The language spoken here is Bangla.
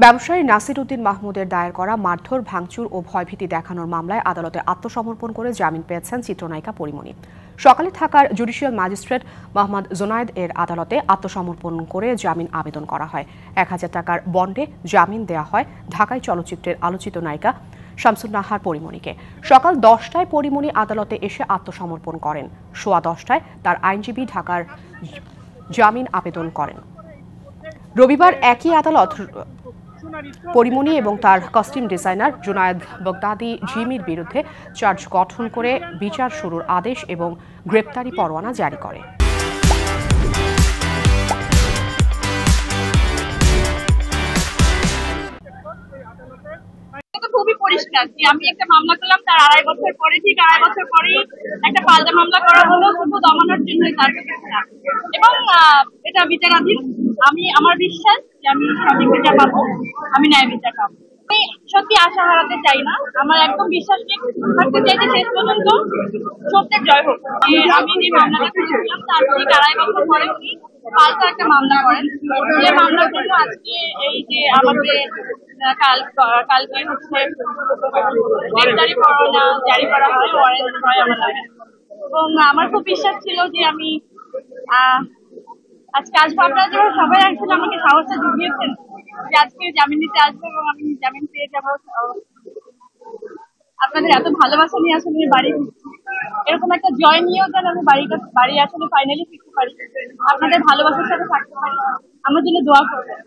ব্যবসায়ী নাসির উদ্দিন মাহমুদের দায়ের করা মারধর, ভাঙচুর ও ভয়ভীতি দেখানোর মামলায় আদালতে আত্মসমর্পণ করে জামিন পেয়েছেন চিত্রনায়িকা পরিমণি। সকালে ঢাকার জুডিশিয়াল ম্যাজিস্ট্রেট মোহাম্মদ জোনায়েদ এর আদালতে আত্মসমর্পণ করে জামিন আবেদন করা হয়। ১,০০০ টাকার বন্ডে জামিন দেয়া হয় ঢাকাই চলচ্চিত্রের আলোচিত নায়িকা শামসুন নাহার পরিমণিকে। সকাল ১০টায় পরিমণি আদালতে এসে আত্মসমর্পণ করেন। সোয়া ১০টায় তার আইনজীবী ঢাকার জামিন আবেদন করেন। রবিবার একই আদালত পরিমণি এবং তার কস্টিউম ডিজাইনার জুনায়েদ বগদাদি জিমির বিরুদ্ধে চার্জ গঠন করে বিচার শুরুর আদেশ এবং গ্রেপ্তারি পরোয়ানা জারি করে। খুবই পরিষ্কার যে আমি একটা মামলা করলাম, তার ২.৫ বছর পরে, ঠিক ২.৫ বছর পরেই একটা পাল্টা মামলা করা হলো শুধু দমানোর জন্য, এবং এটা বিচারাধীন। আমার বিশ্বাস যে আমি সঠিক বিচার পাবো, আমি ন্যায় বিচার পাবো। আমি সত্যি আশা হারাতে চাই না, আমার একদম বিশ্বাস থাকতে চাই যে শেষ পর্যন্ত সত্যের জয় হোক। আমি যে মামলাটা করেছিলাম তার ঠিক ২.৫ বছর পরে উনি পাল্টা একটা মামলা করেন। যে মামলার জন্য আজকে এই যে আমাকে কালকে হচ্ছে গ্রেপ্তারি পরোয়ানা জারি করা হয়, ওয়ারেন্ট হয় আমার নামে। এবং আমার খুব বিশ্বাস ছিল যে আমি আজকে আসবো। আপনারা যেভাবে সবাই আসলে আমাকে সাহসটা জুগিয়েছেন যে আজকে জামিন নিতে আসবো এবং আমি জামিন পেয়ে যাবো, আপনাদের এত ভালোবাসা নিয়ে আসলে বাড়ি এরকম একটা জয় নিয়েও যেন আমি বাড়ি আসলে ফাইনালি ফিরতে পারি, আপনাদের ভালোবাসার সাথে থাকতে পারি, আমার জন্য দোয়া করবেন।